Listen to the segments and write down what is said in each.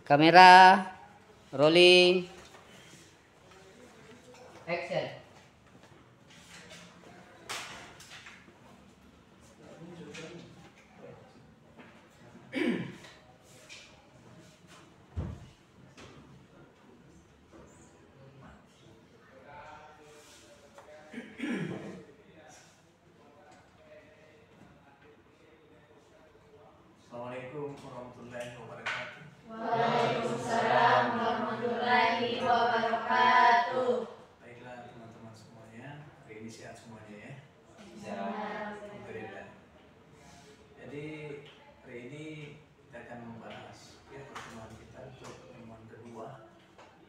Kamera, rolling, action. Assalamualaikum warahmatullahi wabarakatuh. Waalaikumsalam warahmatullahi wabarakatuh. Baiklah teman-teman semuanya, hari ini sehat semuanya ya. Alhamdulillah. Jadi hari ini kita akan membahas pertemuan kita untuk pertemuan kedua.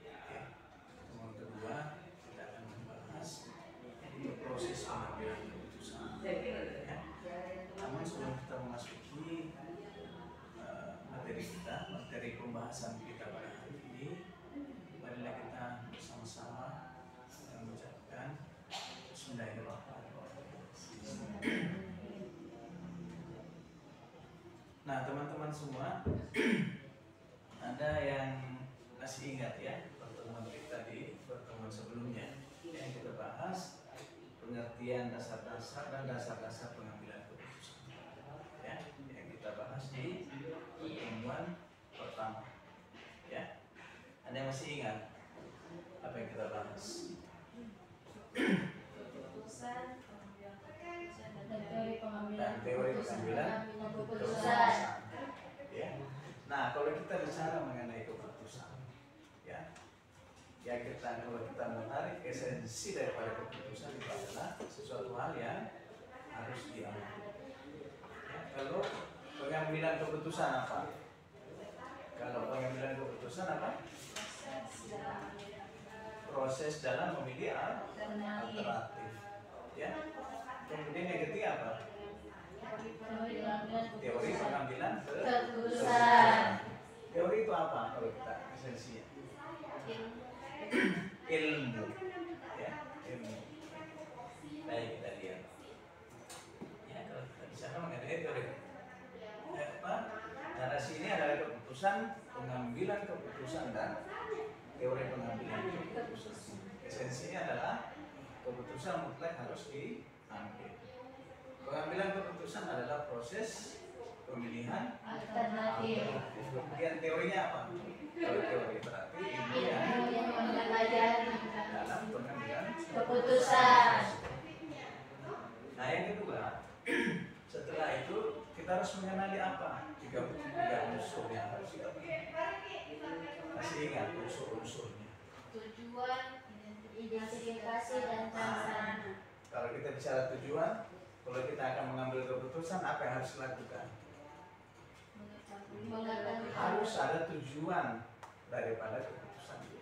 Pertemuan kedua kita akan membahas proses pengambilan keputusan. Ya. Namun sebelum kita memasuki materi pembahasan kita pada hari ini, marilah kita bersama-sama mengucapkan Bismillahirrahmanirrahim. Nah teman-teman semua, ada yang masih ingat ya pertemuan kita di pertemuan sebelumnya yang kita bahas pengertian dasar-dasar dan dasar-dasar pengambilan keputusan ya, yang kita bahas di pertemuan pertama ya. Ada yang masih ingat apa yang kita bahas? Dan teori pengambilan keputusan ya. Nah kalau kita bicara mengenai keputusan ya, kalau kita menarik esensi daripada keputusan itu adalah sesuatu hal yang harus diambil ya. Kalau pengambilan keputusan apa? Kalau pengambilan keputusan apa? Proses dalam memilih alternatif ya. Kemudian yang ketiga apa? Teori pengambilan keputusan. Teori itu apa kalau kita esensinya? Ilmu ya, ilmu. Baik, kita lihat ya, kalau kita bicara mengenai teori narasi ini adalah keputusan, pengambilan keputusan dan teori pengambilan keputusan. Esensinya adalah keputusan mutlak harus diambil. Pengambilan keputusan adalah proses pemilihan alternatif. Kemudian teorinya apa? Kalau teori berarti ilmu yang mempelajari dalam pengambilan keputusan. Nah yang kedua, setelah itu kita harus mengenali apa? Tiga unsur yang harus kita pelajari. Masih ingat unsur-unsurnya? Tujuan, identifikasi, dan prasarana. Kalau kita bicara tujuan, kalau kita akan mengambil keputusan, apa yang harus dilakukan? Harus ada tujuan daripada keputusan itu.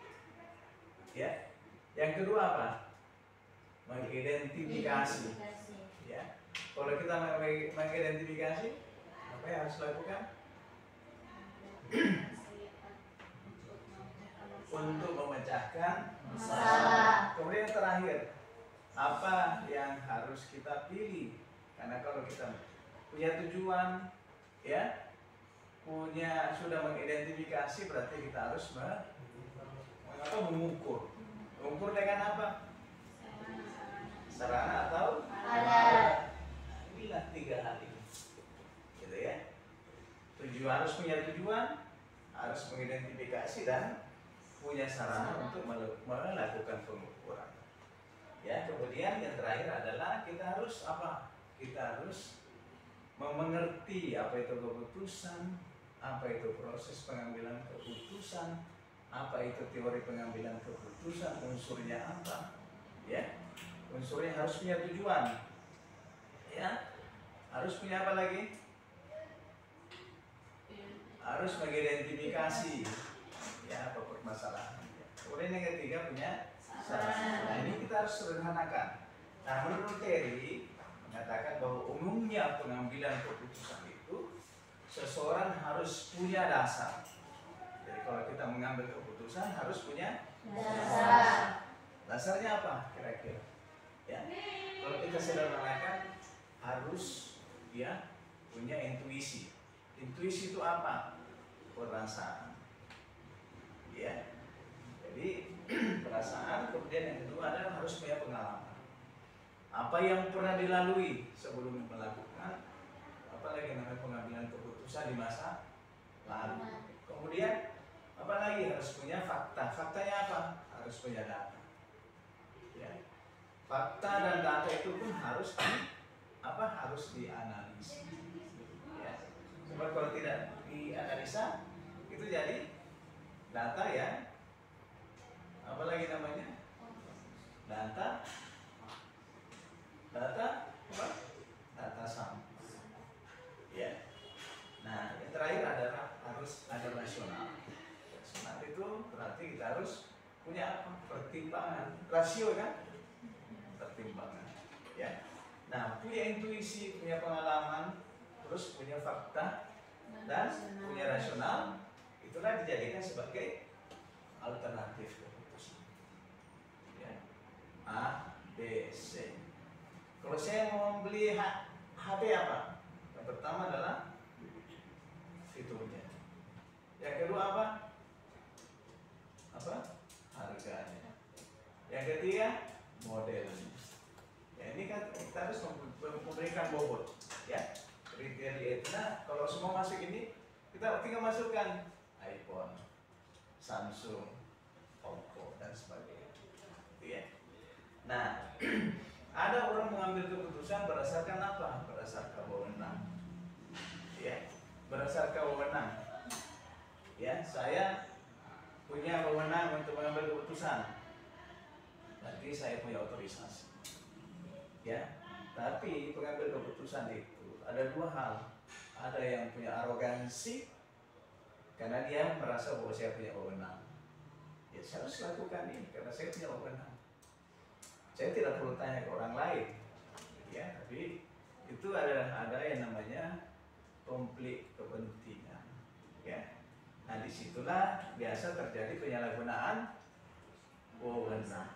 Ya. Yang kedua apa? Mengidentifikasi. Ya. Kalau kita mengidentifikasi, apa yang harus dilakukan? Untuk memecahkan masalah. Kemudian yang terakhir, apa yang harus kita pilih? Karena kalau kita punya tujuan, ya, sudah mengidentifikasi, berarti kita harus mengukur. Mengukur dengan apa? Sarana atau alat. Inilah tiga hal ini, gitu ya. Harus punya tujuan, harus mengidentifikasi dan punya sarana untuk melakukan pengukuran. Ya, kemudian yang terakhir adalah kita harus apa? Kita harus mengerti apa itu keputusan, apa itu proses pengambilan keputusan, apa itu teori pengambilan keputusan, unsurnya apa? Ya, unsurnya harus punya tujuan. Ya, harus punya apa lagi? Harus mengidentifikasi ya apa permasalahannya. Kemudian yang ketiga punya sarana. Nah ini kita harus sederhanakan. Nah menurut teori mengatakan bahwa umumnya pengambilan keputusan itu seseorang harus punya dasar. Jadi kalau kita mengambil keputusan harus punya dasar. Dasarnya apa kira-kira? Ya, kalau kita sederhanakan harus ya punya intuisi. Intuisi itu apa? Perasaan. Ya. Jadi perasaan, kemudian yang kedua adalah harus punya pengalaman. Apa yang pernah dilalui sebelum melakukan, apalagi namanya pengambilan keputusan di masa lalu. Kemudian apalagi harus punya fakta. Faktanya apa? Harus punya data. Ya. Fakta dan data itu pun harus harus dianalisis. Ya. Sebab kalau tidak dianalisa itu jadi data ya, apalagi namanya data apa? Data sampah. Ya. Nah, yang terakhir adalah harus ada rasional. Rasional itu berarti kita harus punya apa? Pertimbangan, rasio kan? Pertimbangan. Ya. Nah, punya intuisi, punya pengalaman, terus punya fakta dan punya rasional, itulah dijadikan sebagai alternatif keputusan. Ya. A, B, C. Kalau saya mau membeli HP apa? Yang pertama adalah fiturnya. Yang kedua apa? Harganya. Yang ketiga modelnya. Ya, ini kan kita harus memberikan bobot, ya. Kriteria itu. Nah, kalau semua masuk ini, kita tinggal masukkan iPhone, Samsung, Oppo dan sebagainya. Ya. Nah, ada orang mengambil keputusan berdasarkan apa? Berdasarkan wewenang. Ya, berdasarkan wewenang. Ya, saya punya wewenang untuk mengambil keputusan. Berarti saya punya otorisasi. Ya, tapi pengambil keputusan itu ada dua hal. Ada yang punya arogansi karena dia merasa bahwa saya punya wewenang. Ya, saya harus lakukan ini karena saya punya wewenang. Saya tidak perlu tanya ke orang lain, ya. Tapi itu ada yang namanya konflik kepentingan, ya. Nah, disitulah biasa terjadi penyalahgunaan wewenang.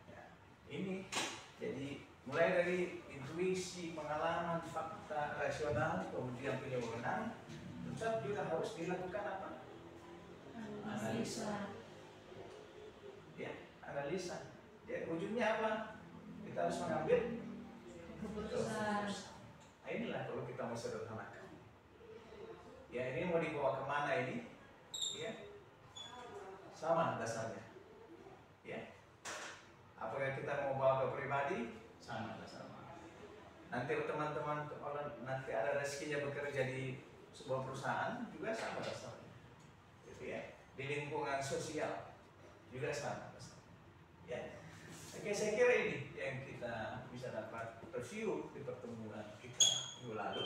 Ya, ini jadi mulai dari intuisi, pengalaman, fakta, rasional, kemudian punya wewenang, tetap juga harus dilakukan apa? Analisa. Ya, analisa. Ya, ujungnya apa? Kita harus mengambil keputusan. Nah, inilah kalau kita mau sederhanakan. Ya, ini mau dibawa kemana ini? Ya, sama dasarnya. Ya, apakah kita mau bawa ke pribadi? Sama. Nanti teman-teman kalau nanti ada rezekinya bekerja di sebuah perusahaan juga sama dasarnya. Gitu ya. Di lingkungan sosial juga sama dasarnya. Ya. Oke, saya kira ini yang kita bisa dapat review di pertemuan kita minggu lalu.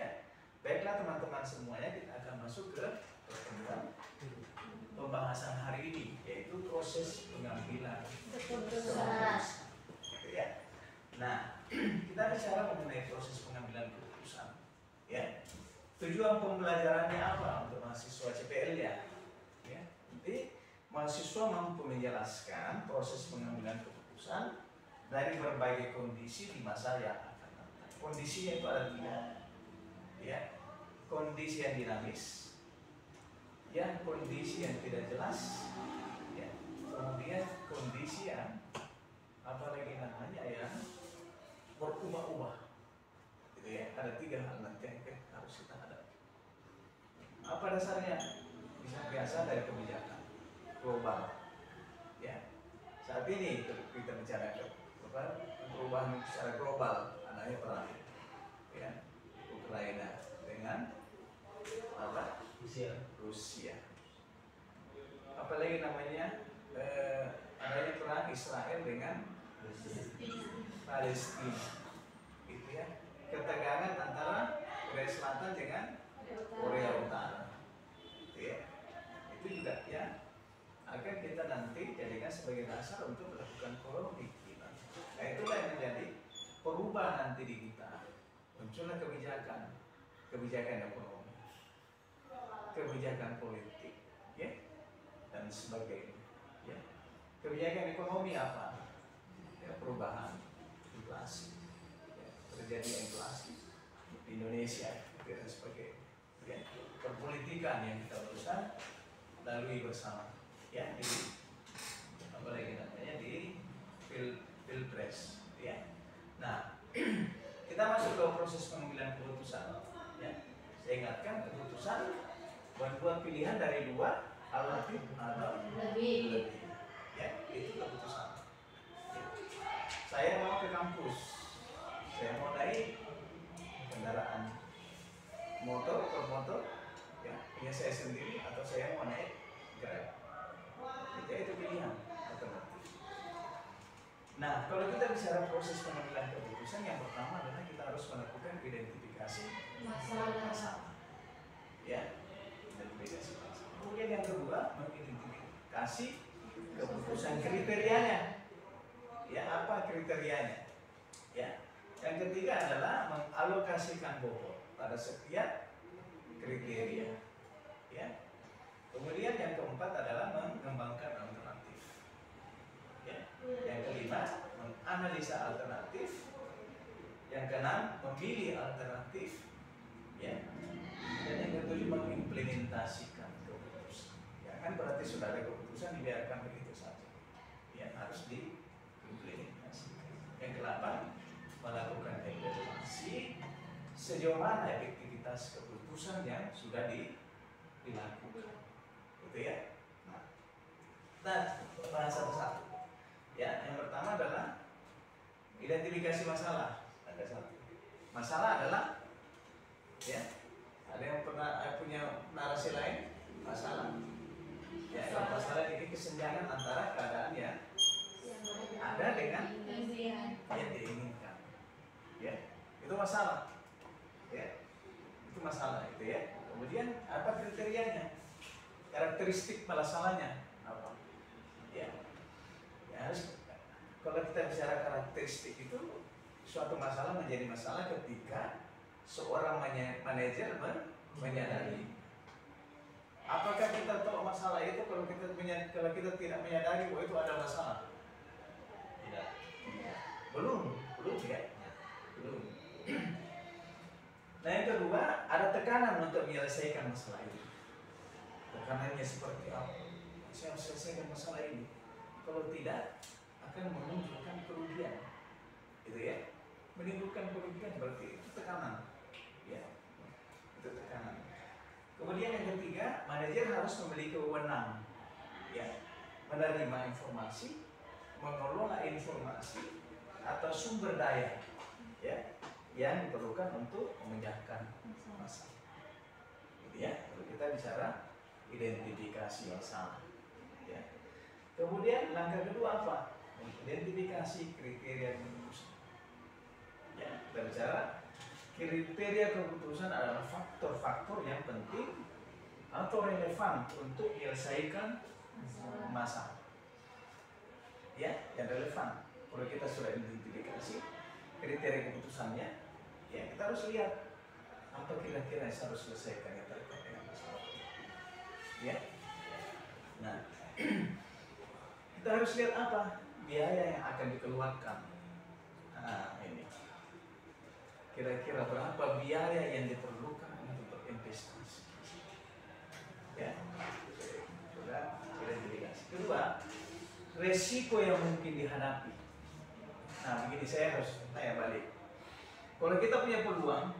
Ya. Baiklah teman-teman semuanya, kita akan masuk ke pertemuan pembahasan hari ini, yaitu proses pengambilan keputusan. Ya. Nah, kita bicara mengenai proses pengambilan keputusan. Ya. Tujuan pembelajarannya apa untuk mahasiswa CPL ya? Ya. Nanti mahasiswa mampu menjelaskan proses pengambilan keputusan dari berbagai kondisi di masa yang akan datang. Kondisinya itu ada 3. Ya. Kondisi yang dinamis, ya, kondisi yang tidak jelas, ya, kemudian kondisi yang apalagi namanya yang berubah-ubah. Gitu ya. Ada 3 hal nanti yang harus kita hadapi. Apa dasarnya? Bisa biasa dari kebijakan global. Ya. Saat ini kita bicara perubahan secara global, adanya perang. Ya. Ukraina dengan apa? Rusia. Apalagi namanya adanya perang Israel dengan Palestina. Gitu ya. Ketegangan antara Korea Selatan dengan Korea Utara. Gitu ya. Itu juga ya akan kita nanti jadikan sebagai dasar untuk melakukan politik. Nah, itulah yang menjadi perubahan nanti di kita. Muncullah kebijakan ekonomi, kebijakan politik, ya, dan sebagainya. Ya. Kebijakan ekonomi apa? Ya, perubahan, inflasi, ya, terjadi inflasi di Indonesia dan sebagainya. Ya. Perpolitikan yang kita urusan, lalu bagi bersama, ya, di apa lagi namanya, di pilpres, ya. Nah, kita masuk ke proses pengambilan keputusan, ya. Saya ingatkan, keputusan membuat pilihan dari 2 alternatif atau lebih, ya, itu keputusan. Saya mau ke kampus, saya mau naik kendaraan motor, ya, punya saya sendiri, atau saya mau naik Grab. Itu pilihan alternatif. Nah, kalau kita bicara proses pengambilan keputusan, yang pertama adalah kita harus melakukan identifikasi masalah. Ya, identifikasi masalah. Kemudian yang kedua, mengidentifikasi keputusan, kriterianya. Ya, apa kriterianya? Ya. Yang ketiga adalah mengalokasikan bobot pada setiap kriteria. Ya. Kemudian yang keempat adalah mengembangkan alternatif. Ya. Yang kelima, menganalisa alternatif. Yang keenam, memilih alternatif. Ya. Dan yang ketujuh, mengimplementasikan keputusan. Ya, kan berarti sudah ada keputusan, dibiarkan begitu saja. Ya, harus diimplementasikan. Yang kedelapan, melakukan evaluasi sejauh mana efektivitas keputusan yang sudah dilakukan. Gitu ya. Nah, bahas satu-satu. Ya, yang pertama adalah identifikasi masalah. Ada satu. Masalah adalah, ya, ada yang pernah punya narasi lain? Masalah. Ya, masalah ini kesenjangan antara keadaan yang ada dengan yang diinginkan. Ya, itu masalah. Ya, itu masalah itu ya. Kemudian apa kriterianya? Karakteristik masalahnya apa? Ya, ya harus, kalau kita bicara karakteristik itu, suatu masalah menjadi masalah ketika seorang manajer menyadari. Apakah kita tahu masalah itu kalau kita tidak menyadari bahwa itu ada masalah? Tidak. Belum ya. Belum. Nah, yang kedua, ada tekanan untuk menyelesaikan masalah ini. Tekanannya seperti apa? Saya harus selesaikan masalah ini. Kalau tidak, akan menunjukkan kerugian. Gitu ya. Menimbulkan kerugian, berarti itu tekanan. Ya. Itu tekanan. Kemudian yang ketiga, manajer harus memiliki wewenang, ya, menerima informasi, mengelola informasi atau sumber daya, ya, yang diperlukan untuk memecahkan masalah. Gitu ya. Kalau kita bicara identifikasi masalah, ya. Kemudian langkah kedua apa? Identifikasi kriteria keputusan. Ya, kita bicara kriteria keputusan adalah faktor-faktor yang penting atau relevan untuk menyelesaikan masalah. Ya, yang relevan. Kalau kita sudah identifikasi kriteria keputusannya, ya kita harus lihat apa kira-kira yang harus selesaikan yang terkait dengan masalah. Ya. Nah, kita harus lihat apa biaya yang akan dikeluarkan. Nah, ini. Kira-kira berapa biaya yang diperlukan untuk berinvestasi? Ya, sudah identifikasi. Kedua, resiko yang mungkin dihadapi. Nah, begini, saya harus tanya balik. Kalau kita punya peluang,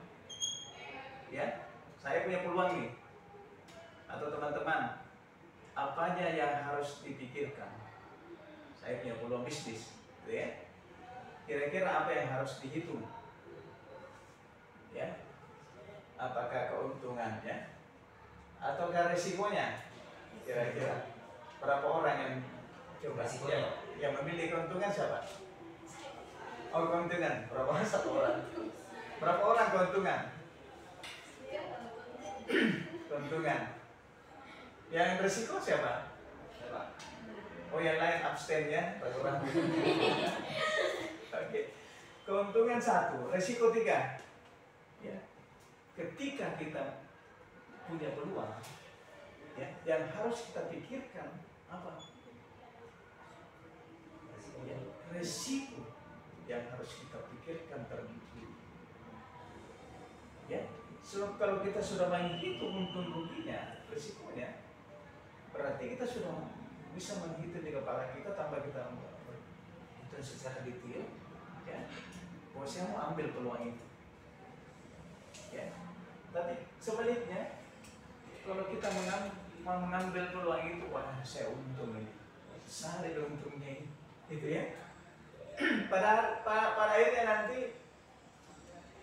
ya, saya punya peluang nih, atau teman-teman, apa aja yang harus dipikirkan? Saya punya peluang bisnis, gitu ya. Kira-kira apa yang harus dihitung? Ya, apakah keuntungannya ataukah resikonya? Kira-kira berapa orang yang coba yang memilih keuntungan siapa? Oh, keuntungan berapa orang? 1 orang. Berapa orang keuntungan? Keuntungan. Yang resiko siapa? Oh, yang lain abstain ya, 1 orang. Oke. Keuntungan 1, resiko 3. Ya, ketika kita punya peluang, ya, yang harus kita pikirkan apa? Ya, resiko yang harus kita pikirkan terlebih dahulu. Ya, so, kalau kita sudah menghitung untung ruginya, resikonya, berarti kita sudah bisa menghitung di kepala kita tanpa kita hitung secara detail, ya. Bahwa saya mau ambil peluang itu, ya. Tapi sebaliknya, kalau kita mengambil peluang itu, wah saya untung ini, besar ada untungnya ini, gitu ya. pada akhirnya nanti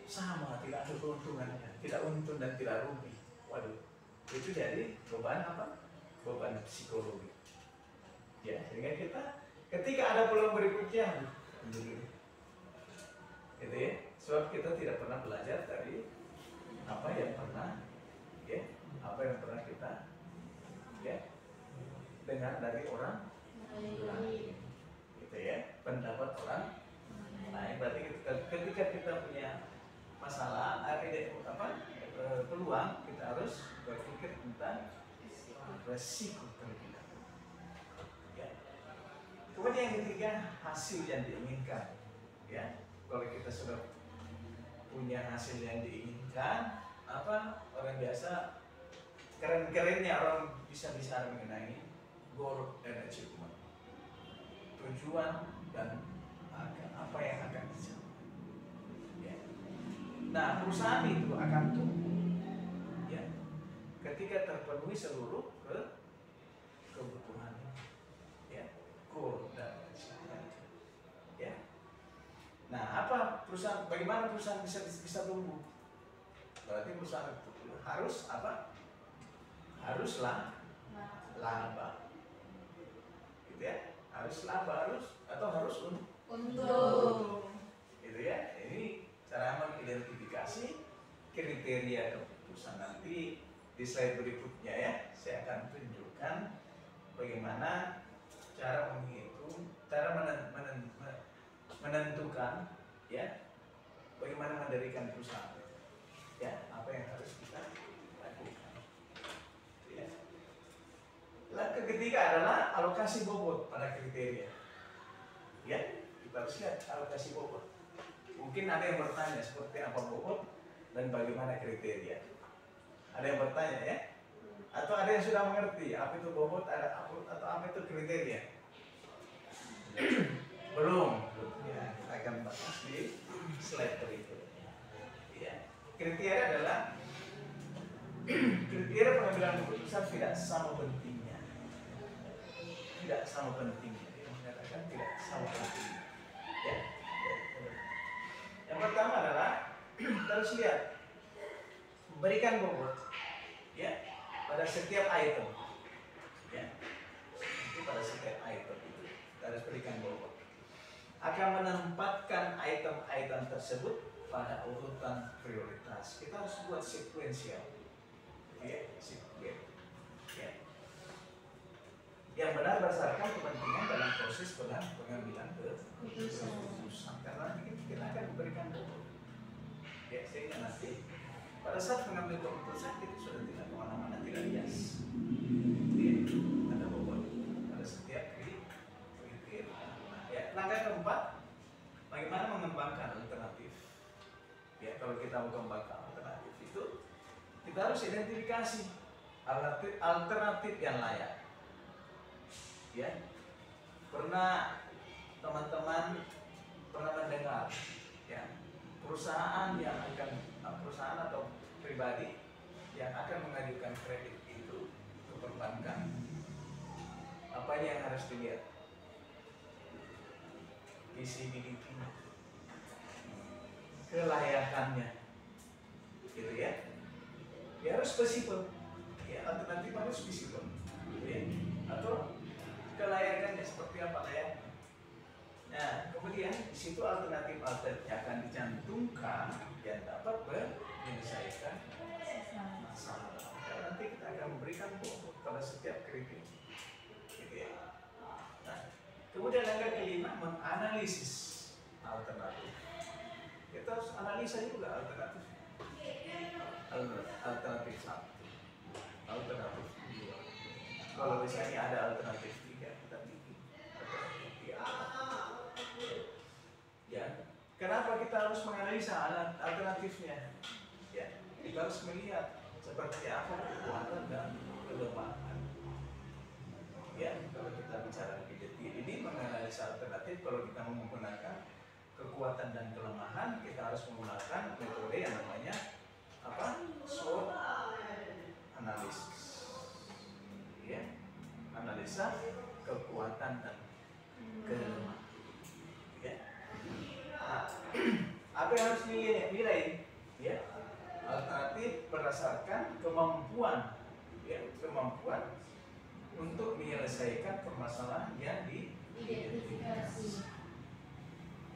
sama, tidak ada keuntungannya, tidak untung dan tidak rugi. Waduh, itu jadi beban apa? Beban psikologi. Ya, sehingga kita ketika ada peluang berikutnya, gitu ya. Sebab kita tidak pernah belajar dari apa yang pernah, ya, apa yang pernah kita, ya, dengar dari orang lain, gitu ya, pendapat orang lain. Berarti ketika kita punya masalah, peluang, kita harus berpikir tentang resiko terlebih dahulu. Ya. Kemudian yang ketiga, hasil yang diinginkan. Ya, kalau kita sudah punya hasil yang diinginkan, orang biasa keren-kerennya orang bisa mengenai goal and achievement, tujuan dan apa yang akan dicapai. Ya. Nah, perusahaan itu akan tumbuh, ya, ketika terpenuhi seluruh kebutuhan, ya, goal dan achievement, ya. Nah, bagaimana perusahaan bisa tumbuh? Berarti perusahaan itu harus apa? Haruslah laba, gitu ya. Harus laba, harus untung, gitu ya. Ini cara mengidentifikasi kriteria keputusan. Nanti di slide berikutnya ya, saya akan tunjukkan bagaimana cara menghitung, cara menentukan, ya, bagaimana mendirikan perusahaan, ya, apa yang harus kita lakukan, ya. Langkah ketiga adalah alokasi bobot pada kriteria, ya. Kita harus lihat alokasi bobot. Mungkin ada yang bertanya seperti apa bobot dan bagaimana kriteria. Ada yang bertanya, ya, atau ada yang sudah mengerti apa itu bobot atau apa itu kriteria. Belum, ya, kita akan bahas di slide berikutnya. Ya. Kriteria adalah kriteria pengambilan keputusan tidak sama pentingnya. Tidak sama pentingnya. Dia mengatakan tidak sama pentingnya. Ya. Yang pertama adalah harus lihat, berikan bobot, ya, pada setiap item. Ya. Itu pada setiap item itu kita harus berikan bobot. Akan menempatkan item-item tersebut pada urutan prioritas. Kita harus buat sekuensial, ya, ya. Yang benar berdasarkan kepentingan dalam proses pengambilan keputusan. Karena kita akan memberikan bobot, ya, sehingga nanti pada saat mengambil keputusan kita sudah tidak kemana-mana, tidak bias. Ya, ada bobot pada setiap kriteria. Ya, langkah keempat, bagaimana mengembangkan alternatif. Ya, kalau kita mau kembangkan alternatif itu, kita harus identifikasi alternatif yang layak. Ya, teman-teman pernah mendengar, ya, perusahaan atau pribadi yang akan mengajukan kredit itu ke perbankan. Apa yang harus dilihat? Visibility-nya, kelayakannya, gitu ya. Dia harus visible, ya, alternatif harus visible, gitu ya. Atau kelayakannya seperti apa layaknya. Nah, kemudian di situ alternatif akan dicantumkan yang dapat menyelesaikan masalah. Dan nanti kita akan memberikan bobot pada setiap kriteria, gitu ya. Nah, kemudian langkah kelima, menganalisis alternatif. Kita harus analisa juga alternatif. Alternatif 1, alternatif 2. Kalau misalnya ada alternatif 3, kita bikin alternatif 3. Ya, kenapa kita harus menganalisa alternatifnya? Ya, kita harus melihat seperti apa kekuatan dan kelemahan. Ya, kalau kita bicara lebih detail ini menganalisa alternatif, kalau kita menggunakan kekuatan dan kelemahan, kita harus menggunakan metode yang namanya apa? SWOT analisis. Ya, analisa kekuatan dan kelemahan. Ya. Nah, apa yang harus dinilai? Ya, alternatif berdasarkan kemampuan, ya, kemampuan untuk menyelesaikan permasalahan yang diidentifikasi.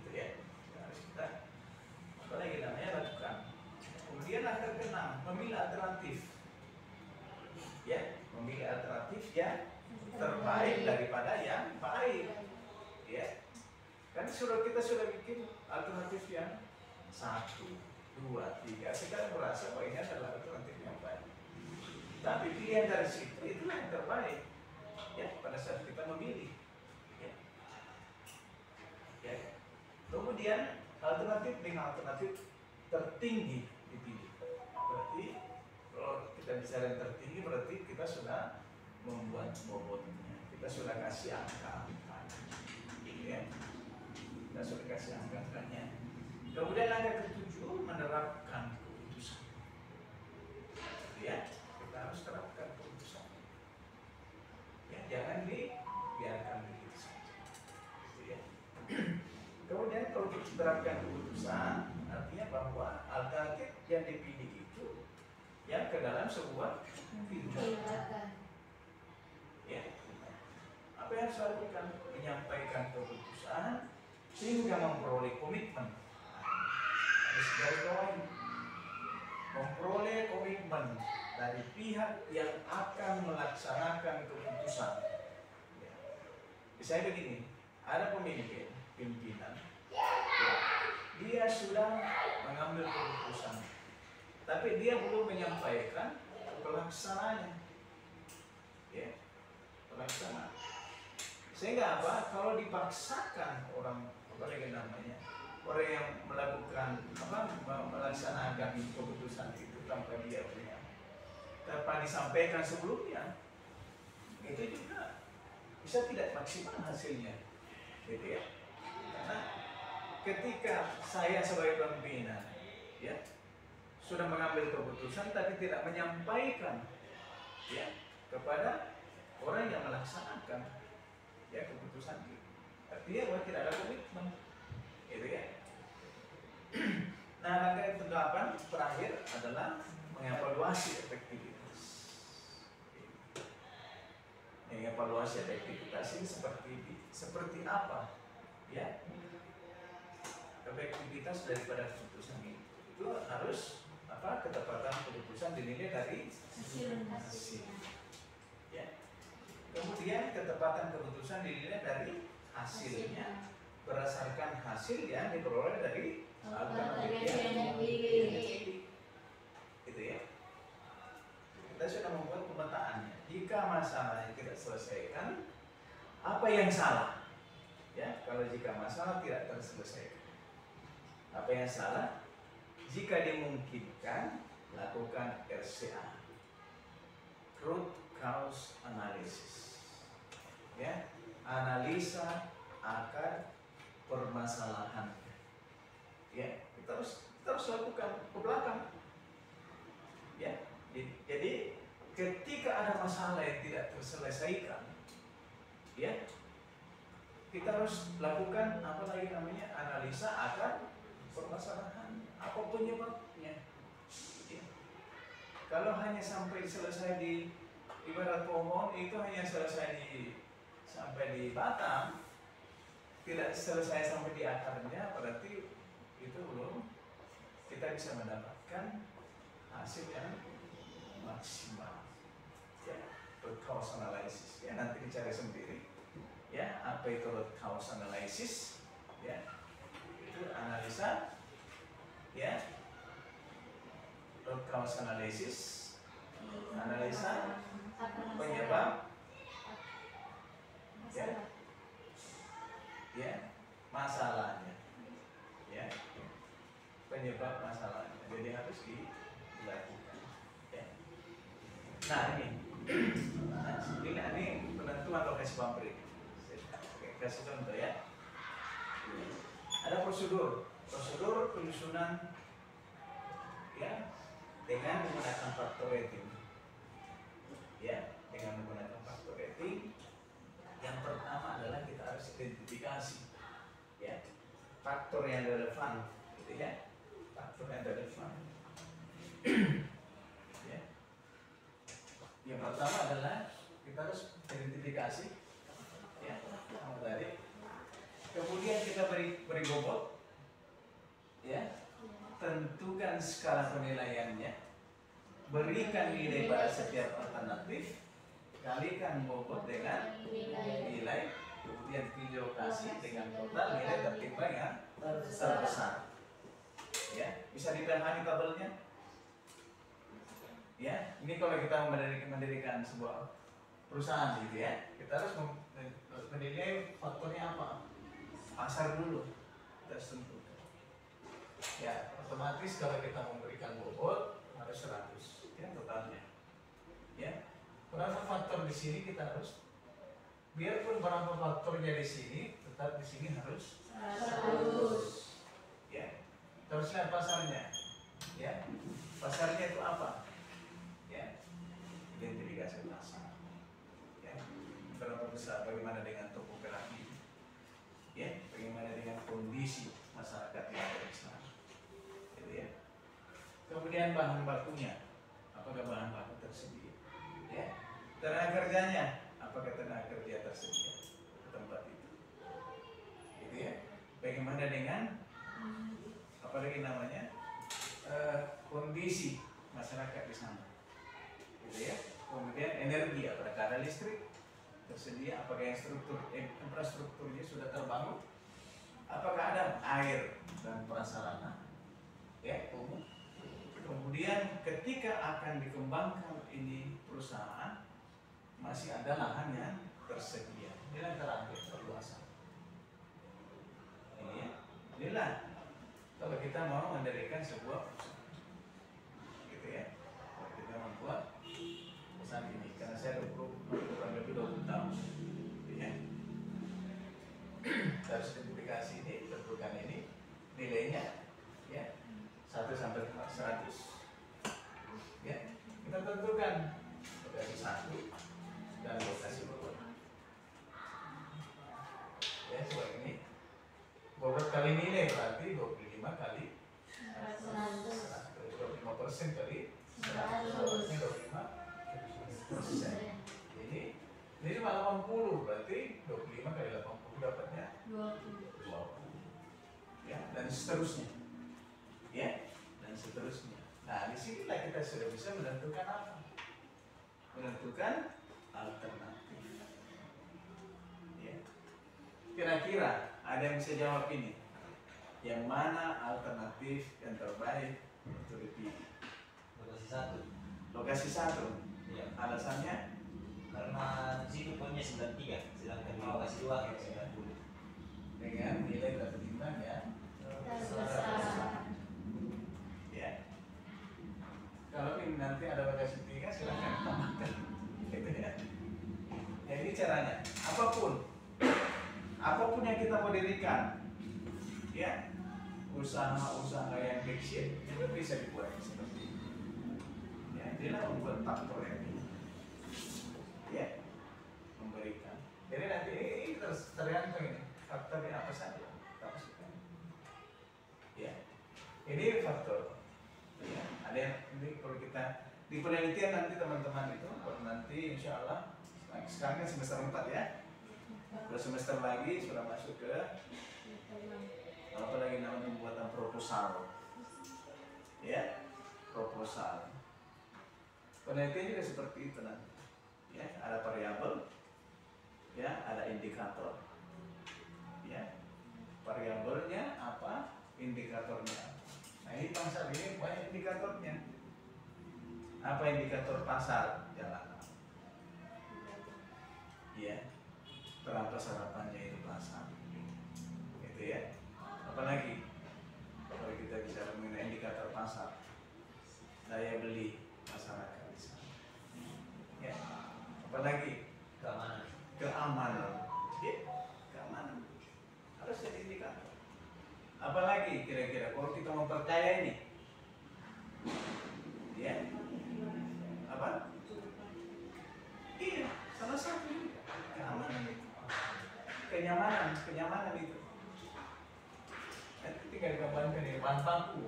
Itu ya, harus kita apa lagi namanya lakukan. Kemudian langkah keenam, memilih alternatif. Ya, memilih alternatif yang terbaik daripada yang baik. Ya, kan kita sudah bikin alternatif yang 1, 2, 3. Sekarang merasa bahwa ini adalah alternatif yang baik. Tapi pilihan dari situ itulah yang terbaik. Ya, pada saat kita memilih. Ya. Ya. Kemudian alternatif dengan alternatif tertinggi dipilih. Berarti kalau kita bicara yang tertinggi berarti kita sudah membuat bobotnya. Kita sudah kasih angka-angka. Ya. Kita sudah kasih angka-angkanya. Kemudian langkah ke-7 menerapkan keputusan. Ya, kita harus terapkan keputusan. Ya, jangan dibiarkan begitu saja. Gitu ya. Kemudian kalau kita terapkan keputusan, artinya bahwa alternatif yang dipilih itu yang ke dalam sebuah tindakan. Ya. Apa yang harus lakukan? Menyampaikan keputusan sehingga memperoleh komitmen. Harus garis memperoleh komitmen dari pihak yang akan melaksanakan keputusan. Ya. Misalnya begini, ada pimpinan, ya, dia sudah mengambil keputusan, tapi dia belum menyampaikan pelaksananya. Ya, pelaksana. Sehingga apa? Kalau dipaksakan orang yang melakukan melaksanakan keputusan itu tanpa dia punya, tanpa disampaikan sebelumnya, itu juga bisa tidak maksimal hasilnya, gitu ya. Karena ketika saya sebagai pimpinan, ya, sudah mengambil keputusan tapi tidak menyampaikan, ya, kepada orang yang melaksanakan, ya, keputusan itu, artinya bahwa tidak ada komitmen, gitu ya. Nah, langkah yang ke-8 terakhir adalah mengevaluasi efektivitas. Mengevaluasi efektivitas ini seperti apa? Ya, efektivitas daripada keputusan itu harus apa? Ketepatan keputusan dinilai dari hasil. Ya. Kemudian ketepatan keputusan dinilai dari hasilnya berdasarkan hasil yang diperoleh dari alternatif yang dipilih. Gitu ya. Kita sudah membuat pemetaannya. Jika masalah yang tidak selesaikan, apa yang salah? Ya, kalau jika masalah tidak terselesaikan, apa yang salah? Jika dimungkinkan, lakukan RCA, root cause analysis. Ya, analisa akar permasalahan. Ya, kita harus lakukan ke belakang. Ya, jadi ketika ada masalah yang tidak terselesaikan, ya, kita harus lakukan apa lagi namanya analisa akar permasalahan, apa penyebabnya. Ya. Kalau hanya sampai selesai di ibarat pohon itu hanya selesai sampai di batang, tidak selesai sampai di akarnya, berarti itu belum kita bisa mendapatkan hasil yang maksimal. Ya, root cause analysis. Ya, nanti dicari sendiri. Ya, apa itu root cause analysis? Ya, itu analisa. Ya, root cause analysis, analisa penyebab. Ya, masalahnya, ya, penyebab masalahnya, jadi harus dilakukan. Ya. Nah ini penentuan cuma lokasi pabrik. Oke, kasih contoh ya. Ada prosedur penyusunan ya dengan menggunakan faktor rating. Ya, dengan menggunakan faktor rating. Yang pertama adalah kita harus identifikasi ya faktor yang relevan, gitu ya. Faktor yang relevan. Ya. Yang pertama adalah kita harus identifikasi ya sama tadi. Kemudian kita beri bobot ya. Tentukan skala penilaiannya. Berikan nilai pada setiap alternatif. Kalikan bobot dengan nilai. Kemudian pilih lokasi dengan total nilai tertimbang yang terbesar. Ya, bisa dipahami tabelnya? Ya, ini kalau kita mendirikan sebuah perusahaan gitu ya, kita harus menilai faktornya apa? Pasar dulu, kita tentukan. Ya, otomatis kalau kita memberikan bobot harus 100 ya totalnya. Ya, berapa faktor di sini kita harus, biarpun berapa faktornya di sini, tetap di sini harus 100. Ya, terus lihat pasarnya. Ya, pasarnya itu apa? Ya, identifikasi pasar. Ya, berapa besar? Bagaimana dengan topografi? Ya, bagaimana dengan kondisi masyarakat yang ada di sana? Gitu ya. Kemudian bahan bakunya, apakah bahan baku tersedia? Ya, tenaga kerjanya, apakah tenaga kerja tersedia ke tempat itu? Gitu ya. Bagaimana dengan apalagi namanya kondisi masyarakat di sana? Gitu ya. Kemudian energi, apakah ada listrik tersedia? Apakah yang infrastrukturnya sudah terbangun? Apakah ada air dan prasarana ya umum? Kemudian ketika akan dikembangkan ini perusahaan, masih ada lahan yang tersedia. Ini yang terakhir perluasan. Ini ya. Inilah kalau kita mau mendirikan sebuah perusahaan, gitu ya. Kalau kita membuat perusahaan ini, karena saya kurang lebih 20 tahun, gitu ya. Harus identifikasi ini, tentukan ini, nilainya, ya. 1 sampai 100. Ya, kita tentukan lokasi 1 dan lokasi 2. Ya, seperti ini. Bobot kali nilai berarti 25 kali 25% kali 100. 25%. Ini cuma 80, berarti 25 kali 80 dapatnya 20. Ya, dan seterusnya. Ya, dan seterusnya. Nah, disinilah kita sudah bisa menentukan apa? Menentukan alternatif. Ya. Kira-kira ada yang bisa jawab ini? Yang mana alternatif yang terbaik untuk dipilih? Lokasi 1. Lokasi 1. Iya. Alasannya? Karena di situ poinnya 93, sedangkan di lokasi 2 90. Dengan nilai tertimbang ya. Ya. Kalau ini nanti ada lokasi 3 silahkan tambahkan. Gitu ya. Ya, ini caranya. Apapun yang kita mau dirikan, ya, usaha yang kecil itu bisa dibuat seperti ini. Ya, inilah membuat faktor ini. Ya, memberikan. Jadi nanti ini tergantung ini faktornya apa saja. Ya, ini faktor. Ya, ada yang ini kalau kita di penelitian nanti teman-teman itu nanti insya Allah sekarang kan semester 4 ya. Kalau semester lagi sudah masuk ke apa lagi namanya pembuatan proposal. Ya, proposal. Penelitian juga seperti itu nanti. Ya, ada variabel, ya, ada indikator. Ya, variabelnya apa? Indikatornya. Nah, ini pasar ini banyak indikatornya. Apa indikator pasar? Jalan. Ya, berapa sarapannya itu pasar. Gitu ya. Apalagi kalau kita bicara mengenai indikator pasar, daya beli masyarakat di sana. Ya. Apalagi Keamanan. kenyamanan itu. Nanti tinggal dikembangkan ini bahan baku.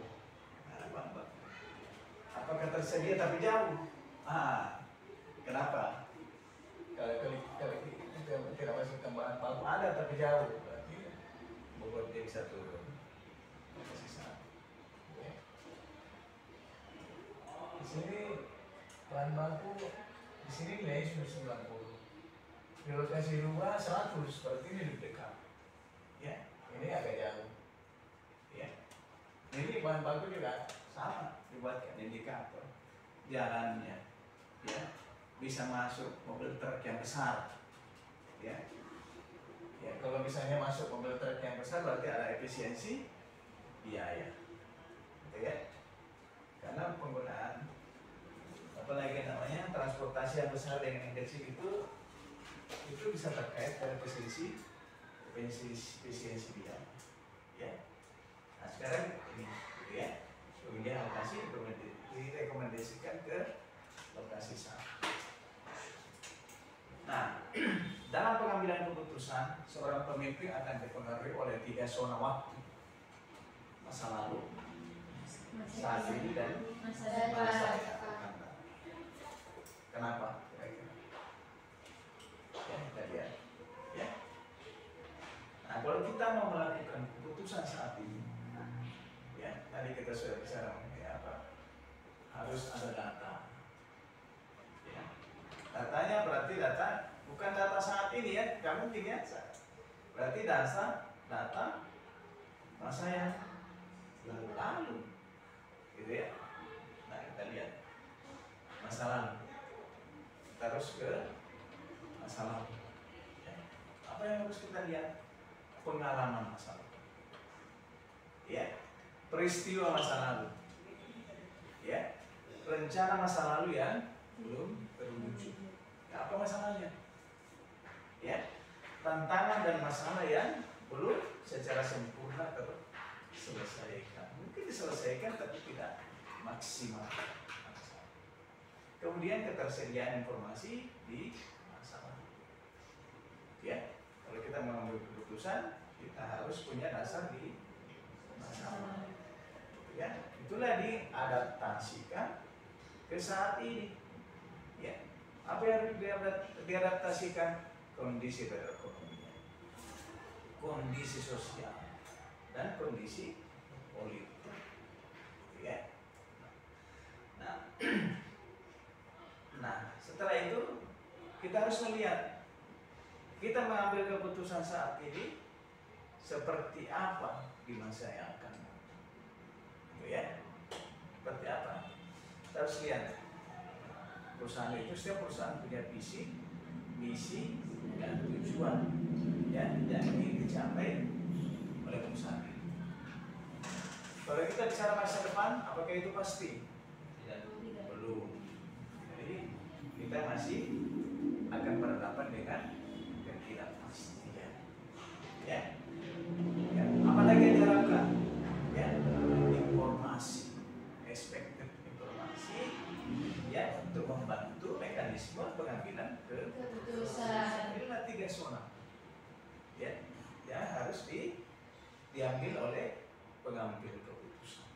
Nah, bahan baku. Apakah tersedia tapi jauh? Kenapa? Kalau kita tidak masukkan bahan baku ada tapi jauh, berarti bobot dia bisa turun. Di sini bahan baku di sini nilai sudah 90. Di lokasi rumah 100, berarti ini lebih dekat. Ya, ini agak jauh. Ya, ini bahan baku juga sama, dibuatkan indikator jalannya. Ya, bisa masuk mobil truk yang besar. Ya, ya kalau misalnya masuk mobil truk yang besar berarti ada efisiensi biaya. Gitu ya, karena penggunaan apalagi namanya transportasi yang besar dengan yang kecil itu bisa terkait dengan efisiensi biaya. Ya. Nah sekarang ini, gitu ya, kemudian alokasi direkomendasikan ke lokasi satu. Nah, dalam pengambilan keputusan, seorang pemimpin akan dipengaruhi oleh 3 zona waktu: masa lalu, saat ini, dan Masa masa depan. depan. Kenapa? Kira-kira. Ya, kita lihat. Ya. Nah, kalau kita mau melakukan keputusan saat ini, ya, tadi kita sudah bicara mengenai apa? Harus ada data. Ya. Datanya berarti data bukan data saat ini ya, nggak mungkin ya. Berarti data masa yang lalu, gitu ya. Nah, kita lihat masa lalu. Terus ke masa lalu. Ya. Apa yang harus kita lihat? Pengalaman masa lalu. Ya. Peristiwa masa lalu. Ya. Rencana masa lalu yang belum terwujud. Ya, apa masalahnya? Ya. Tantangan dan masalah yang belum secara sempurna terselesaikan. Mungkin diselesaikan tapi tidak maksimal. Kemudian ketersediaan informasi di masalah. Ya, kalau kita mengambil keputusan, kita harus punya dasar di masalah. Ya, itulah diadaptasikan ke saat ini. Ya, apa yang diadaptasikan? Kondisi perekonomian, kondisi sosial, dan kondisi politik. Ya. Nah, setelah itu kita harus melihat kita mengambil keputusan saat ini seperti apa di masa yang akan datang. Gitu ya. Seperti apa? Kita harus lihat. Perusahaan itu, setiap perusahaan punya visi, misi, dan tujuan yang ingin dicapai oleh perusahaan itu. Kalau kita bicara masa depan, apakah itu pasti? Belum. Jadi kita masih akan berhadapan dengan ketidakpastian. Ya. Ya. Apalagi yang diharapkan? Ya, informasi, expected informasi, ya, untuk membantu mekanisme pengambilan keputusan. Inilah 3 zona. Ya, yang harus diambil oleh pengambil keputusan.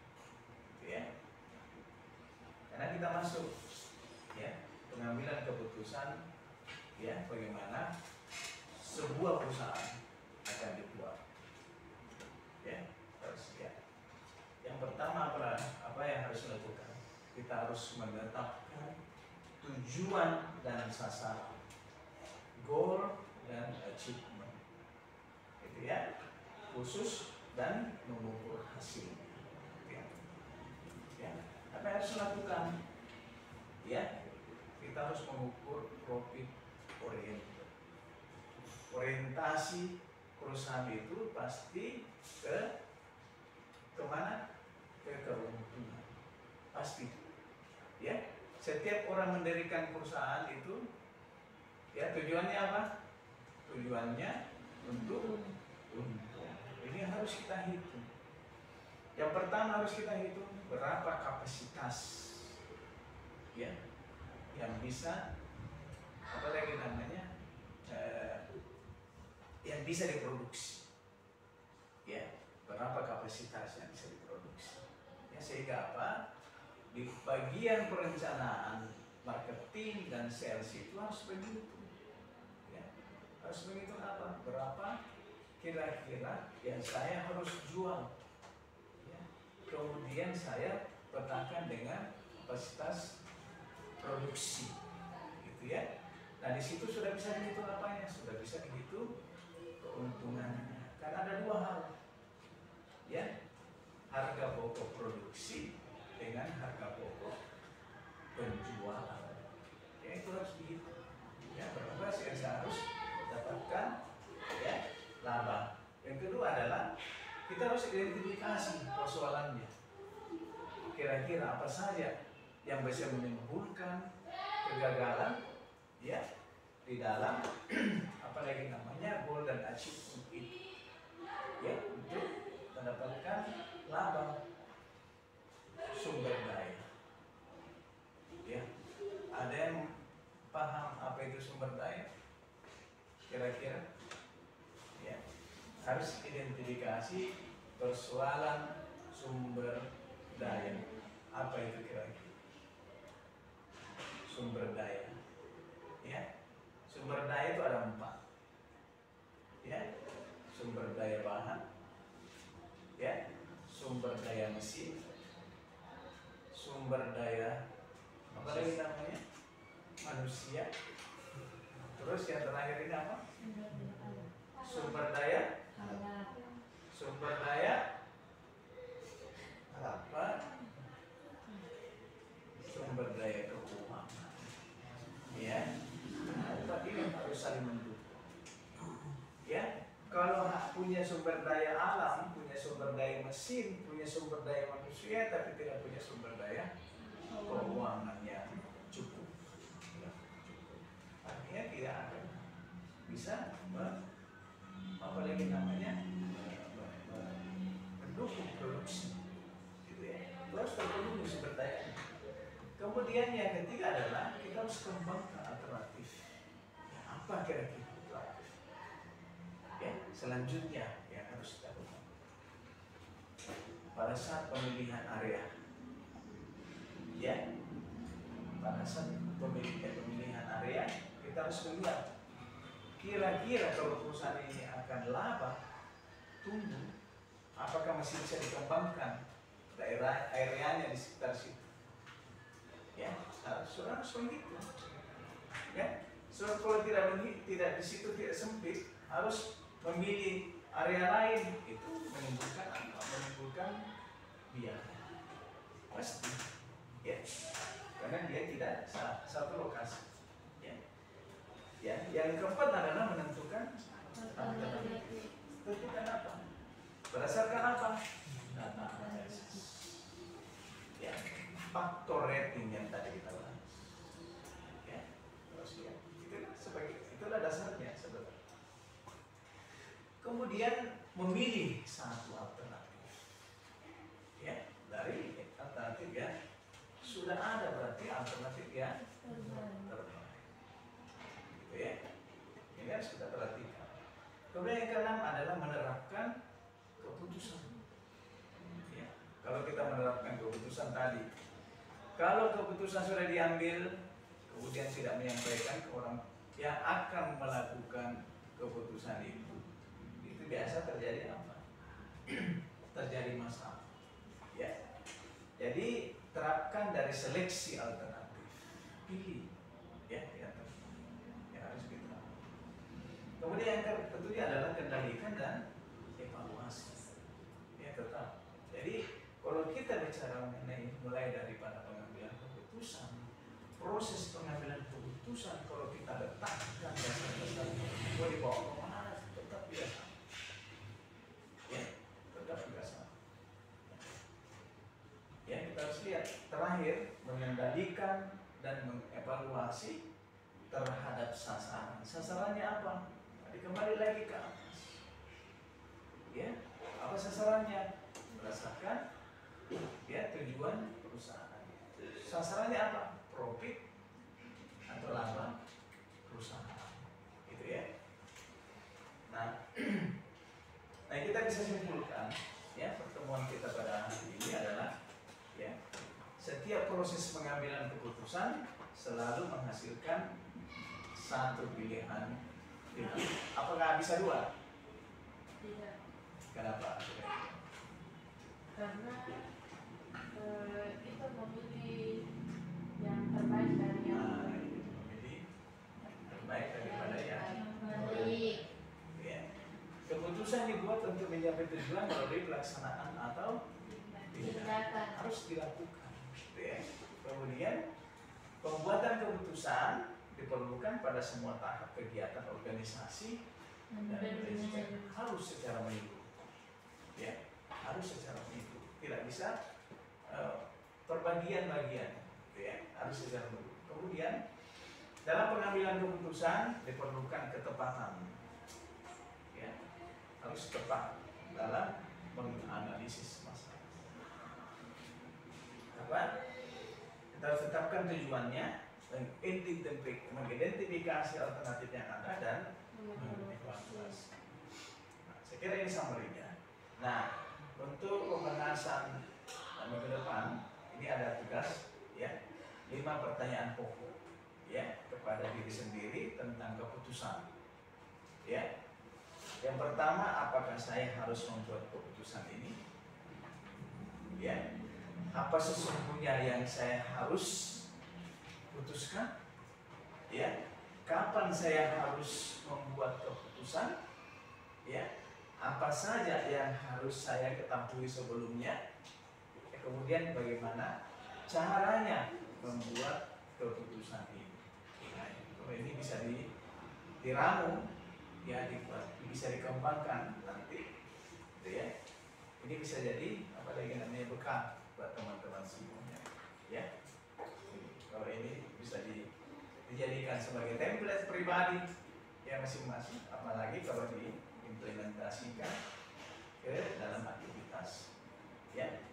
Ya. Karena kita masuk, ya, pengambilan keputusan, ya, bagaimana sebuah perusahaan akan dibuat. Ya, harus ya. Yang pertama apa yang harus dilakukan? Kita harus menetapkan tujuan dan sasaran, goal dan achievement, gitu ya, khusus dan mengukur hasilnya. Ya. Ya. Apa yang harus dilakukan? Ya, kita harus mengukur profit oriented. Orientasi perusahaan itu pasti kemana? Ke keuntungan, pasti. Ya, setiap orang mendirikan perusahaan itu, ya, tujuannya apa? Tujuannya untuk untung. Ini harus kita hitung. Yang pertama harus kita hitung berapa kapasitas, ya, yang bisa, apa lagi namanya, yang bisa diproduksi. Ya, berapa kapasitas yang bisa diproduksi. Ya, sehingga apa? Di bagian perencanaan marketing dan sales itu harus begitu. Ya, harus begitu apa? Berapa kira-kira yang saya harus jual. Ya, kemudian saya petakan dengan kapasitas produksi, gitu ya. Nah di situ sudah bisa dihitung apanya, sudah bisa dihitung keuntungannya. Karena ada dua hal, ya, harga pokok produksi dengan harga pokok penjualan. Ya itu harus dihitung. Ya berapa sih yang saya harus dapatkan, ya, laba. Yang kedua adalah kita harus identifikasi persoalannya. Kira-kira apa saja yang bisa menimbulkan kegagalan, ya, di dalam apalagi namanya goal dan achievement itu, ya, untuk mendapatkan laba. Sumber daya, ya, ada yang paham apa itu sumber daya? Kira-kira, ya, harus identifikasi persoalan sumber daya. Apa itu kira-kira? Sumber daya, ya, sumber daya itu ada 4, ya, sumber daya bahan, ya, sumber daya mesin, sumber daya apa lagi namanya, manusia, terus yang terakhir ini apa? Sumber daya apa? Sumber daya keuangan. Ya, tapi ini harus saling mendukung. Ya, kalau punya sumber daya alam, punya sumber daya mesin, punya sumber daya manusia, tapi tidak punya sumber daya keuangan yang cukup, ya, cukup. Artinya tidak akan bisa apalagi namanya mendukung produksi, gitu ya. Terus terpenuhi sumber daya. Kemudian yang ketiga adalah kita harus kembangkan alternatif. Ya, apa kira-kira alternatif? Ya, selanjutnya yang harus kita lakukan pada saat pemilihan area, ya, pada saat pemilihan area kita harus melihat kira-kira kalau perusahaan ini akan laba, tumbuh, apakah masih bisa dikembangkan daerah areanya di sekitar situ. Ya, harus begitu. Ya, so kalau tidak di situ tidak sempit, harus memilih area lain, itu menimbulkan apa? Menimbulkan biaya pasti, ya, karena dia tidak satu lokasi. Ya, ya. Yang keempat adalah menentukan alternatif. Tentukan apa? Berdasarkan apa? Data analisis. Ya, faktor rating yang tadi kita bahas. Ya, terus ya, itulah dasarnya sebenarnya. Kemudian memilih satu alternatif. Ya, dari alternatif ya sudah ada, berarti alternatif yang terbaik. Gitu ya. Ini harus kita perhatikan. Kemudian yang keenam adalah menerapkan keputusan. Ya, kalau kita menerapkan keputusan tadi, kalau keputusan sudah diambil, kemudian tidak menyampaikan ke orang yang akan melakukan keputusan itu biasa terjadi apa? Terjadi masalah. Ya, jadi terapkan dari seleksi alternatif, pilih, ya, yang harus kita. Kemudian yang tentunya adalah kendalikan dan evaluasi. Ya, tetap. Jadi kalau kita bicara mengenai mulai daripada pengambilan keputusan, proses pengambilan keputusan kalau kita letakkan dasar-dasar mau dibawa ke mana, tetap biasa. Ya, tetap biasa. Ya, kita harus lihat terakhir mengendalikan dan mengevaluasi terhadap sasaran. Sasarannya apa? Tadi kembali lagi ke atas. Ya, apa sasarannya? Berdasarkan ya tujuan perusahaan. Sasarannya apa? Profit atau laba perusahaan. Gitu ya. Nah, bisa simpulkan, ya, pertemuan kita pada hari ini adalah, ya, setiap proses pengambilan keputusan selalu menghasilkan satu pilihan. Apakah bisa dua? Tidak. Kenapa? Karena kita memilih yang terbaik dari yang Nah, memilih terbaik daripada yang baik. ya. Keputusan dibuat untuk mencapai tujuan melalui pelaksanaan atau Tindakan. harus dilakukan. Ya. Kemudian pembuatan keputusan diperlukan pada semua tahap kegiatan organisasi dan manajemen harus secara menyeluruh. Ya, harus secara menyeluruh. Tidak bisa perbagian-bagian. Ya, harus secara menyeluruh. Kemudian dalam pengambilan keputusan diperlukan ketepatan. Ya, harus tepat dalam menganalisis masalah. Apa? Kita harus tetapkan tujuannya, mengidentifikasi alternatif yang ada dan mengevaluasi. Nah, saya kira ini summary-nya. Nah, untuk pembahasan minggu depan ini ada tugas, ya, 5 pertanyaan pokok, ya, kepada diri sendiri tentang keputusan. Ya. Yang pertama, apakah saya harus membuat keputusan ini? Ya. Apa sesungguhnya yang saya harus putuskan? Ya. Kapan saya harus membuat keputusan? Ya. Apa saja yang harus saya ketahui sebelumnya? Ya, kemudian bagaimana caranya membuat keputusan ini? Nah, ini bisa diramu, ya, bisa dikembangkan nanti, gitu ya. Ini bisa jadi apa lagi namanya bekal buat teman-teman semuanya, ya. Kalau ini bisa dijadikan sebagai template pribadi ya masing-masing, apalagi kalau diimplementasikan ke dalam aktivitas, ya.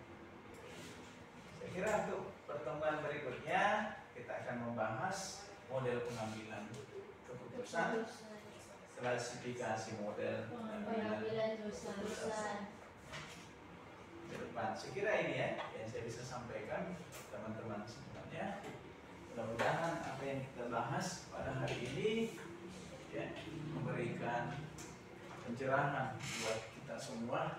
Saya kira untuk pertemuan berikutnya kita akan membahas model pengambilan keputusan, klasifikasi model Pengambilan keputusan. ke depan. Saya kira ini ya yang saya bisa sampaikan teman-teman semuanya. Mudah-mudahan apa yang kita bahas pada hari ini, ya, memberikan pencerahan buat kita semua,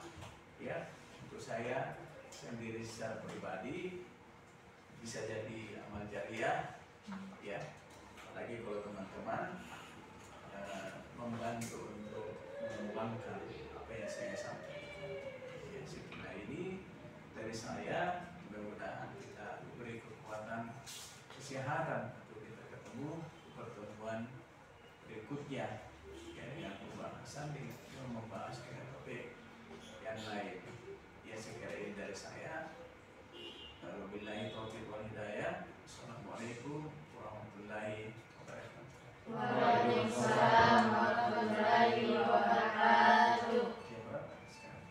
ya. Untuk saya sendiri secara pribadi bisa jadi amal jariah, ya. Apalagi kalau teman-teman membantu untuk mengembangkan apa yang saya sampaikan. Ya, sekiranya ini dari saya, mudah-mudahan kita beri kekuatan kesehatan untuk kita ketemu di pertemuan berikutnya, ya, dengan pembahasan yang membahas dengan topik yang lain. Ya, sekiranya ini dari saya. Wabillahi taufiq wal hidayah. Assalamualaikum warahmatullahi wabarakatuh. Waalaikumsalam warahmatullahi wabarakatuh. Jam berapa sekarang?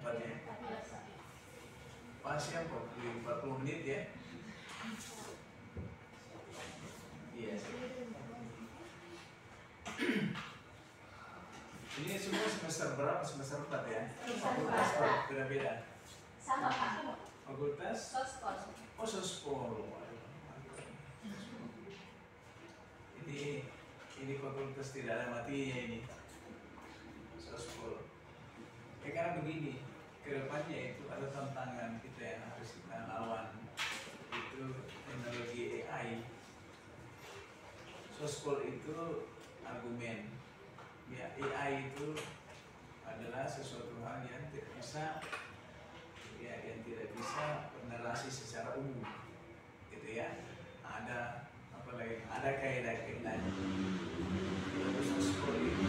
4 ya? Pas ya, 40 menit ya. Iya. Ini semua semester berapa? Semester 4 ya? Fakultas beda-beda. Sama Pak. Fakultas? Sospol. Oh, sospol. Ini fakultas tidak ada matinya ini. Sospol. Ya, karena begini, kedepannya itu ada tantangan kita yang harus kita lawan. Itu teknologi AI. Sospol itu argumen. Ya, AI itu adalah sesuatu hal yang tidak bisa, ya, yang tidak bisa bernarasi secara umum, gitu ya. Ada apalagi ada kaidah-kaidah sospol itu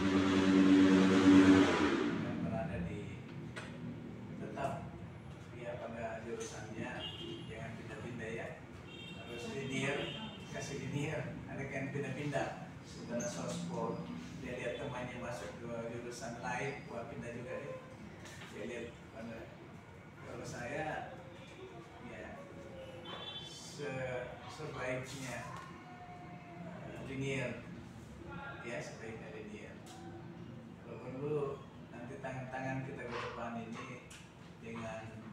yang berada di tetap ya pada jurusannya, jangan pindah-pindah ya, harus linear, kasih linear, ada yang pindah-pindah. Sebenarnya sospol dia lihat temannya masuk ke jurusan lain, buat pindah juga deh. Dia lihat pada, kalau saya ya sebaiknya linear, ya, sebaiknya linear. Kalau perlu nanti tangan-tangan kita ke depan ini dengan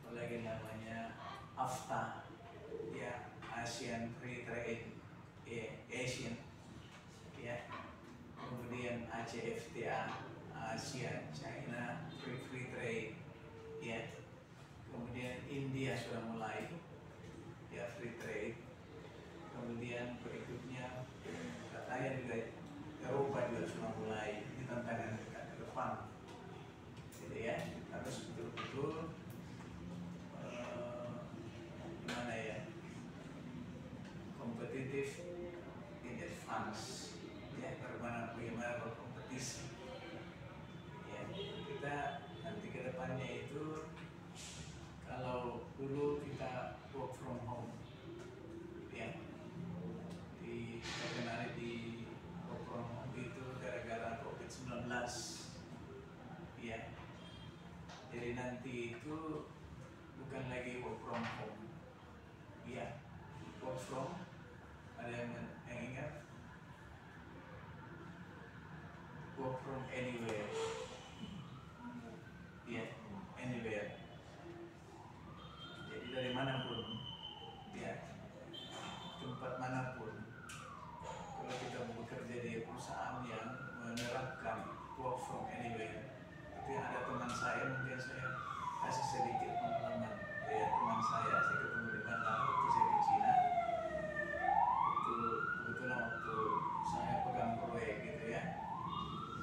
apalagi namanya AFTA, ya, ASEAN Free Trade, ya, ASEAN, ya, kemudian ACFTA, ASEAN China Free Trade, ya, kemudian India sudah mulai, ya, free trade, kemudian berikutnya katanya juga Eropa juga sudah mulai. Ini tantangan kita ke depan, gitu ya, harus betul-betul gimana ya, kompetitif in advance, ya, bagaimana berkompetisi, ya. Kita nanti ke depannya itu, kalau dulu kita work from home, ya, kita kenali di work from home itu gara-gara COVID-19, ya. Jadi nanti itu bukan lagi work from home, ya, work from, ada yang ingat, work from anywhere, ya, anywhere. Jadi dari manapun, ya, tempat manapun. Kalau kita bekerja di perusahaan yang menerapkan work from anywhere, itu yang ada teman saya, mungkin saya kasih sedikit pengalaman. Ya, teman saya ketemu di bandara waktu saya ke Cina. Itu kebetulan waktu saya pegang proyek gitu ya,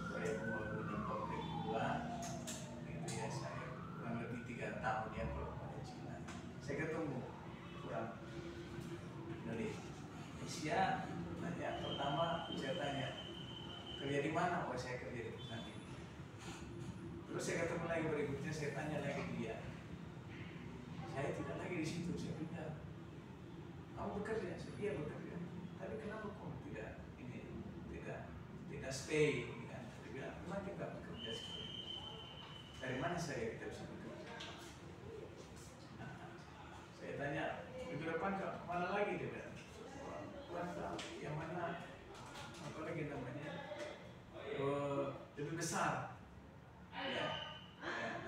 proyek pembangunan pabrik gula, gitu ya, saya kurang lebih 3 tahun ya kalau ke Cina. Saya ketemu kurang Indonesia, nanya pertama saya tanya, kerja di mana? Oh, saya kerja di perusahaan ini. Terus saya ketemu lagi berikutnya, saya tanya lagi dia, saya tidak lagi di situ, saya pindah. Kamu bekerja? Saya, iya bekerja. Tapi kenapa kamu tidak stay? Kan? Dia bilang, memang kita bekerja seperti itu. Dari mana saya kita bisa bekerja? Nah, saya tanya, minggu depan kemana lagi? Dia bilang, kurang tahu. Yang mana? Apa lagi namanya? Lebih besar. Ya,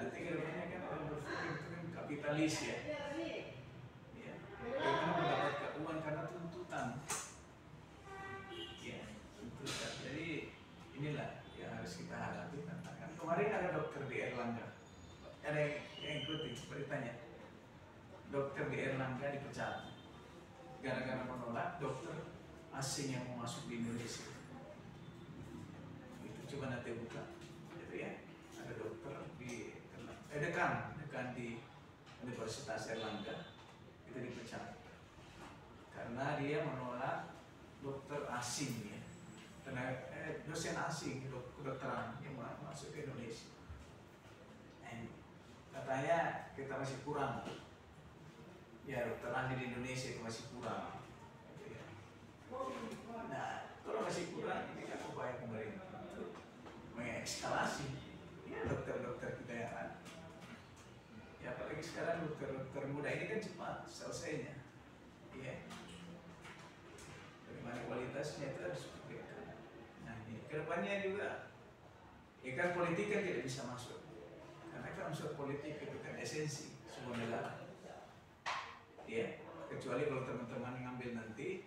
nanti ke depannya kan orang berpikir itu kan kapitalis ya. Ya, bagaimana mendapatkan uang karena tuntutan. Ya, tuntutan. Jadi inilah yang harus kita hadapi tantangan. Kemarin ada dokter di Erlangga, ada yang ikuti beritanya. Dokter di Erlangga dipecat gara-gara menolak dokter asing yang mau masuk di Indonesia. Itu coba nanti buka, gitu ya. Ada dokter di dekan di Universitas Erlangga itu dipecat karena dia menolak dokter asing ya, dosen asing kedokteran yang masuk ke Indonesia. Katanya kita masih kurang ya, dokter ahli di Indonesia itu masih kurang, gitu ya. Nah, kalau masih kurang, ini kan upaya pemerintah untuk mengekskalasi ya dokter-dokter kita yang ada. Ya, apalagi sekarang dokter-dokter muda ini kan cepat selesainya, ya. Bagaimana kualitasnya itu harus dipikirkan. Nah, ini kedepannya juga, ya kan politik kan tidak bisa masuk, karena kan unsur politik itu kan esensi sebuah negara. Ya, kecuali kalau teman-teman ngambil nanti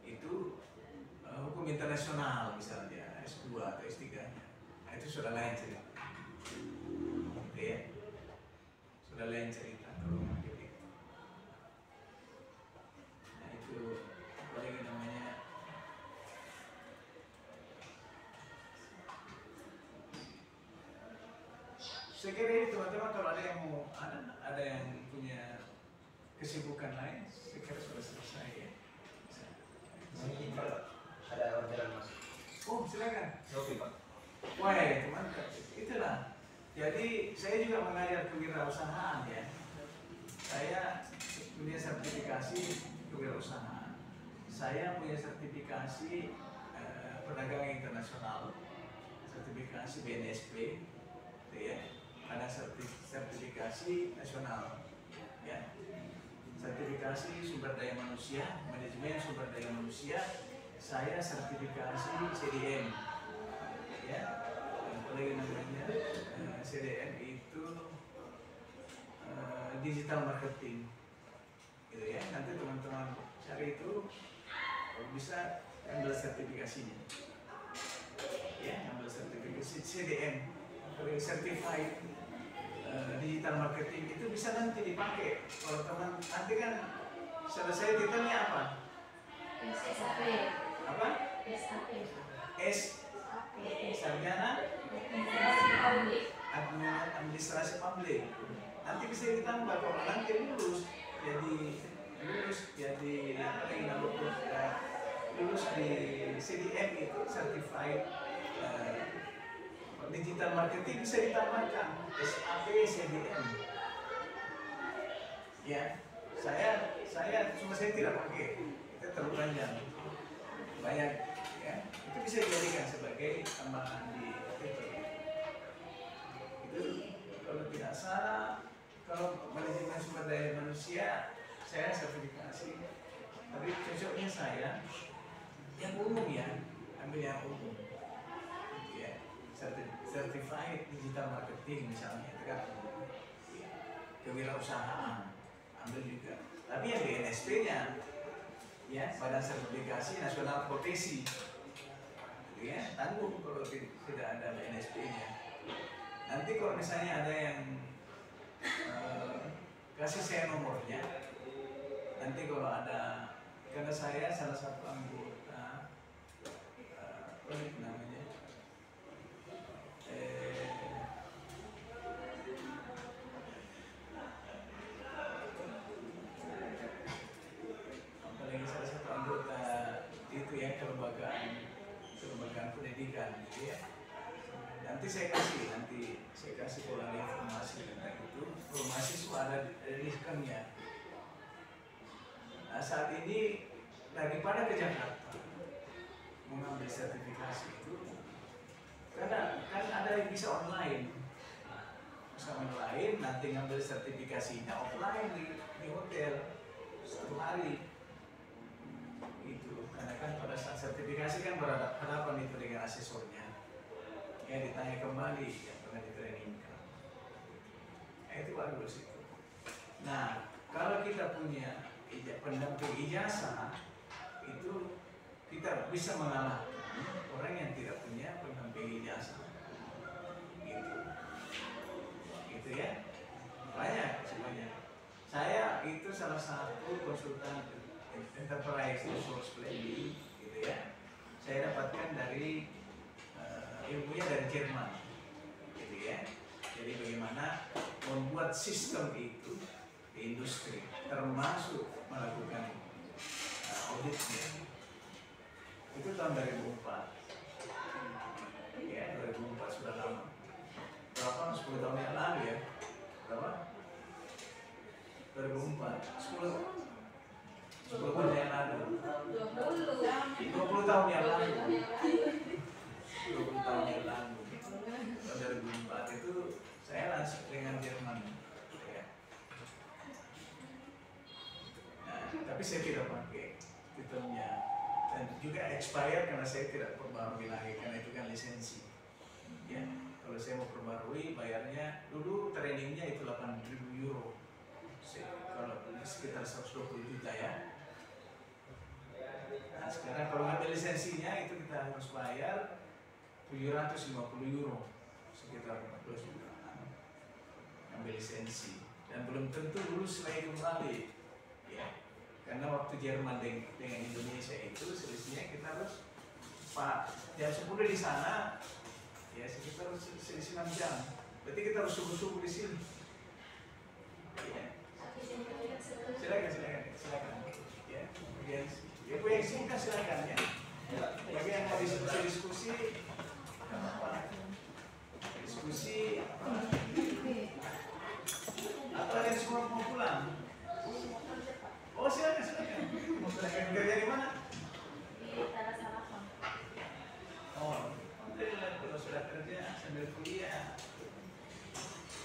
itu hukum internasional misalnya S2 atau S3-nya. Nah, itu sudah lain cerita. Ya, sudah lain cerita kalau ngambil itu. Nah, itu apa lagi namanya? Saya kira ini teman-teman, kalau ada yang mau ada yang punya kesibukan lain, saya kira sudah selesai ya. Mungkin Pak, ada orderan mas. Oh, silakan. Oke Pak. Wah, teman, itulah. Jadi saya juga mengajar kewirausahaan ya. Saya punya sertifikasi kewirausahaan. Saya punya sertifikasi perdagangan internasional, sertifikasi BNSP, gitu ya. Ada sertifikasi nasional, ya. Sertifikasi sumber daya manusia, manajemen sumber daya manusia. Saya sertifikasi CDM, ya. apalagi namanya CDM itu digital marketing, gitu ya. Nanti teman-teman cari itu bisa ambil sertifikasinya, ya, ambil sertifikasi CDM, Certified Digital Marketing itu bisa nanti dipakai kalau teman nanti kan selesai titelnya apa? SAP. Apa? SAP. S Sarjana Administrasi Publik. Nanti bisa ditambah kalau nanti lulus jadi apa yang lulus di CDM itu Certified Digital Marketing bisa ditambahkan SAP CDM. Ya, saya tidak pakai, itu terlalu panjang, banyak ya. Itu bisa dijadikan sebagai tambahan di titel. Itu kalau tidak salah, kalau manajemen sumber daya manusia saya sertifikasi, tapi cocoknya saya yang umum ya, ambil yang umum. Certified Digital Marketing misalnya itu kan kewirausahaan ambil juga, tapi yang BNSP nya ya Badan Sertifikasi Nasional Profesi ya tanggung kalau tidak ada BNSP nya. Nanti kalau misalnya ada yang kasih saya nomornya, nanti kalau ada, karena saya salah satu anggota apa namanya apalagi salah satu anggota itu ya kelembagaan pendidikan gitu ya. Nanti saya kasih pola informasi tentang itu. Informasi itu ada di scannya. Nah, saat ini daripada ke Jakarta mengambil sertifikasi itu, karena kan ada yang bisa online, nanti ngambil sertifikasinya offline di hotel 1 hari itu, karena kan pada saat sertifikasi kan berhadapan itu dengan asesornya ya, ditanya kembali yang pernah ditrainingkan. Nah, itu bagus itu. Nah, kalau kita punya pendamping ijazah itu kita bisa mengalahkan orang yang tidak punya pendamping ijazah gitu ya. Banyak semuanya. Saya itu salah satu konsultan enterprise resource planning gitu ya. Saya dapatkan dari ilmunya dari Jerman gitu ya. Jadi bagaimana membuat sistem itu di industri, termasuk melakukan auditnya. Itu tahun 2004 ya, 2004 sudah lama. Berapa? 10 tahun yang lalu ya. Berapa? 2004 10 tahun yang lalu, 20 tahun yang lalu, 20 tahun yang lalu. Tahun 2004 itu saya langsung dengan Jerman ya. Nah, tapi saya tidak pakai titelnya dan juga expired karena saya tidak perbarui lagi, karena itu kan lisensi ya. Kalau saya mau perbarui bayarnya, dulu trainingnya itu 8.000 euro, kalau sekitar 120 juta ya. Nah, sekarang kalau ngambil lisensinya itu kita harus bayar 750 euro, sekitar 14 juta ngambil lisensi, dan belum tentu lulus lagi kembali ya. Karena waktu Jerman dengan Indonesia itu selisihnya kita harus jam 10 di sana ya, sekitar selisih 6 jam. Berarti kita harus subuh-subuh di sini ya. Silakan ya. Ya, gue yang sini kan silakan ya. Bagi yang mau diskusi atau ada yang semua mau pulang? Oh, silakan. Mau kerja di mana? Di Tanah Salapang. Oh, kalau sudah kerja sambil kuliah,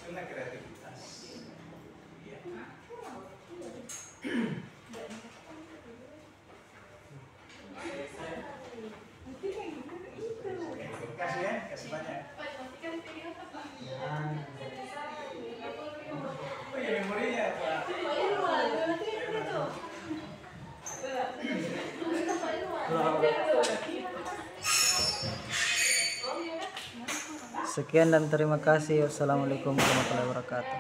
karena kreativitas. Iya. Kasih ya, kasih banyak. Sekian dan terima kasih. Wassalamualaikum warahmatullahi wabarakatuh.